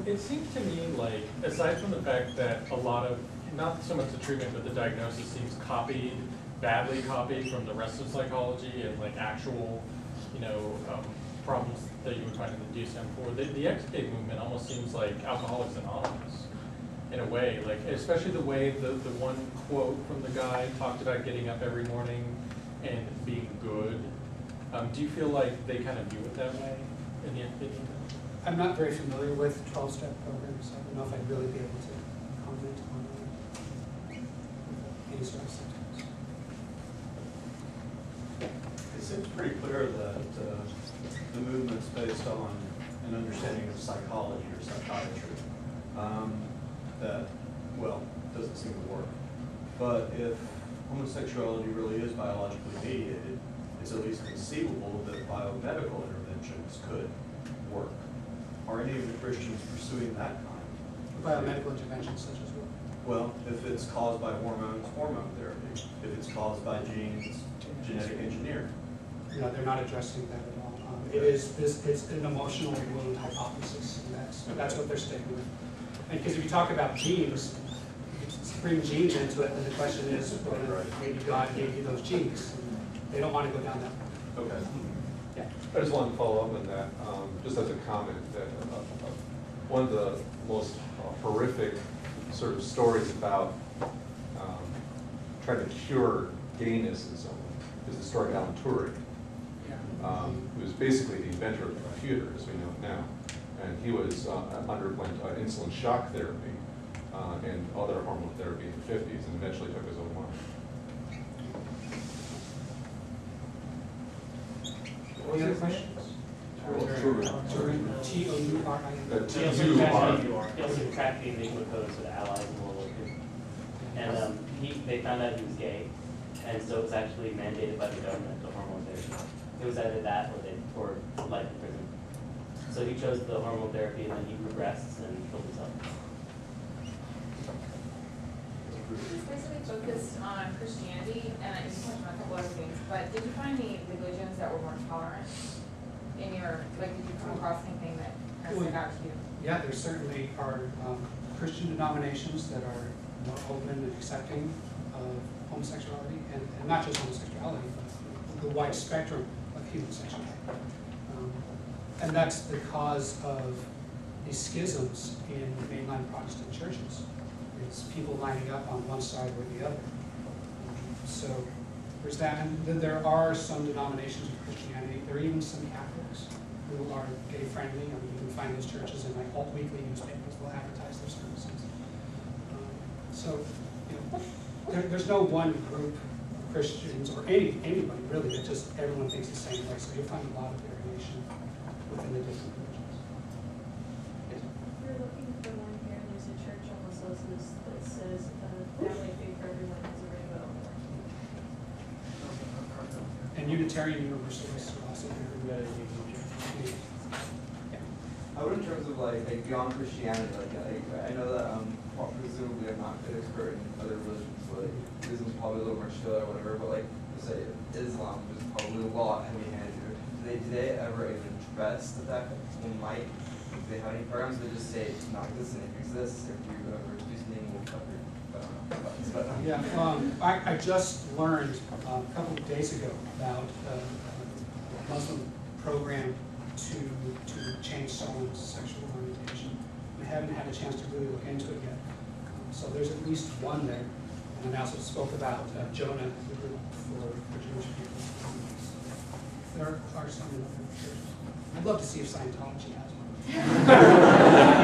It seems to me like, aside from the fact that a lot of, not so much the treatment, but the diagnosis seems badly copied from the rest of psychology and like actual, problems that you would find in the DSM-4. The XK movement almost seems like Alcoholics Anonymous in a way, like especially the way the one quote from the guy talked about getting up every morning and being good. Do you feel like they kind of view it that way in the opinion? I'm not very familiar with 12-step programs, so I don't know if I'd really be able to comment on any sort of symptoms. It seems pretty clear that the movement's based on an understanding of psychology or psychiatry that, well, doesn't seem to work. But if homosexuality really is biologically mediated, it's at least conceivable that biomedical interventions could work. Are any of the Christians pursuing that kind? Biomedical interventions such as what? Well, if it's caused by hormones, hormone therapy. If it's caused by genes, genetic engineering. No, they're not addressing that at all. It's an emotional wound hypothesis, and that's what they're sticking with. And because if you talk about genes, you bring genes into it, and the question is, well, maybe God gave you those genes. They don't want to go down that road. Okay. Yeah. I just wanted to follow up on that, just as a comment, that one of the most horrific sort of stories about trying to cure gayness in someone is the story of Alan Turing, who was basically the inventor of the computer, as we know it now. And he was underwent insulin shock therapy and other hormone therapy in the 50s, and eventually took his own life. Any other questions? Turing. T-O-U-R-I-N. T-U-R. He also cracked the Enigma codes with allies in World War II. And they found out he was gay, and so it was actually mandated by the government, the hormone therapy. It was either that or life in prison. So he chose the hormone therapy, and then he progressed and killed himself. It's basically focused on Christianity, and I just touched on a couple other things, but did you find any religions that were more tolerant in your, like, did you come across anything that kind of stood out to you? Yeah, there certainly are Christian denominations that are more open and accepting of homosexuality, and not just homosexuality, but the wide spectrum of human sexuality. And that's the cause of these schisms in mainline Protestant churches. It's people lining up on one side or the other. So there's that, and then there are some denominations of Christianity. There are even some Catholics who are gay friendly. I mean, you can find those churches in like alt weekly newspapers will advertise their services. So there's no one group of Christians or anybody really that just everyone thinks the same way. So you'll find a lot of variation within the different religions. Yes. We're looking for one here. There's a church on Los Osos that says family faith for everyone has a rainbow. And Unitarian Universalists are also here. How about in terms of like beyond Christianity? I know that presumably I'm not an expert in other religions, but like Islam's probably a little more chill or whatever. But like say Islam is probably a lot heavy-handed. Do they ever even address the fact that people might, if they have any programs, they just say it's not this and it exists. If you ever do something, we'll cover it. Yeah, I just learned a couple of days ago about a Muslim program to change someone's sexual orientation. We haven't had a chance to really look into it yet. So there's at least one there. And I also spoke about Jonah, the group for Jewish people. There are some in other churches. I'd love to see if Scientology has one. I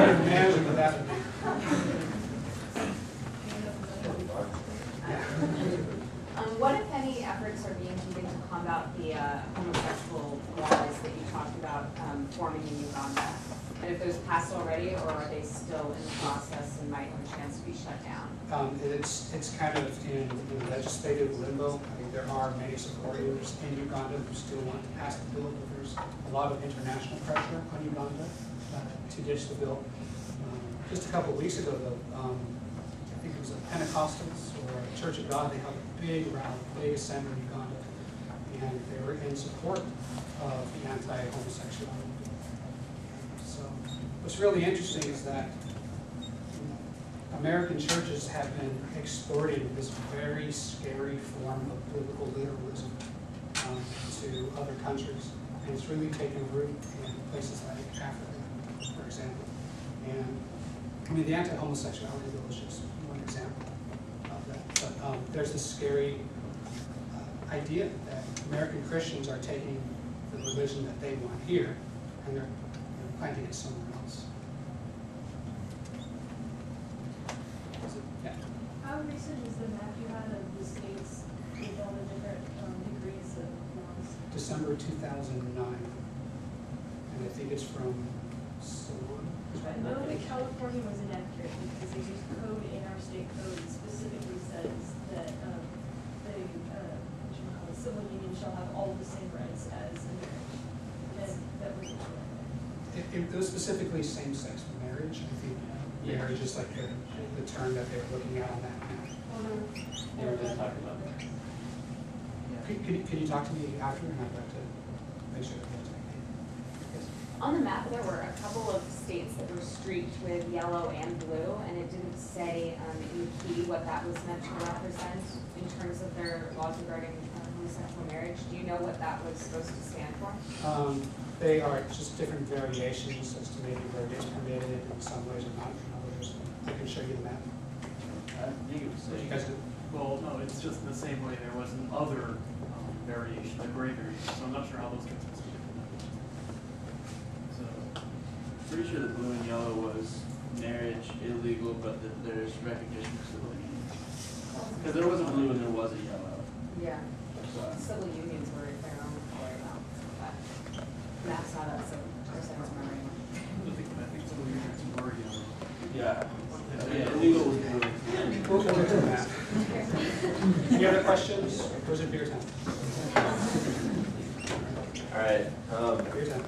can imagine what that would be. What, if any, efforts are being taken to combat the homosexual laws that you talked about forming in Uganda? And if those passed already, or are they still in the process and might have a chance to be shut down? It's kind of in legislative limbo. I mean, there are many supporters in Uganda who still want to pass the bill, but there's a lot of international pressure on Uganda to ditch the bill. Just a couple of weeks ago, though, I think it was the Pentecostals or Church of God, they held a big rally, big assembly in Uganda, and they were in support of the anti-homosexuality. So, what's really interesting is that American churches have been exporting this very scary form of biblical literalism to other countries. And it's really taken root in places like Africa, for example. And I mean, the anti-homosexuality bill is just one example of that. But there's this scary idea that American Christians are taking the religion that they want here, and they're planting it somewhere else. Yeah. How recent is the map you had of the states with all the different degrees of laws? December 2009, and I think it's from Salon. I know that California was inaccurate because there's a code in our state code that specifically says that civil union shall have all the same rights as a marriage. And that was It was specifically same-sex marriage. I think marriage is like the term that they were looking at on that map. They were just talking about that. Could you talk to me after, and I'd like to make sure that that's okay? Yes. On the map, there were a couple of states that were streaked with yellow and blue, and it didn't say in the key what that was meant to represent in terms of their laws regarding homosexual marriage. Do you know what that was supposed to stand for? They are just different variations as to maybe where it is permitted in some ways or not in others. I can show you the map. I think it was, What you guys do? well, no, it's just the same way there was an other variation, a gray variation, so I'm not sure how those get specific. So, pretty sure the blue and yellow was marriage illegal, but that there's recognition of civil union. Because there was a blue and there was a yellow. Yeah. So, Civil unions were their own color now, but that's not us, so our sense of memory. I think civil unions were yellow. Yeah. Yeah, illegal was blue. We'll get to the map. Any other questions? Or is it beer time? All right. Beer time.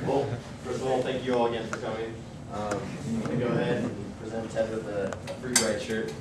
Well, first of all, thank you all again for coming. I'm going to go ahead and present Ted with a free bright shirt.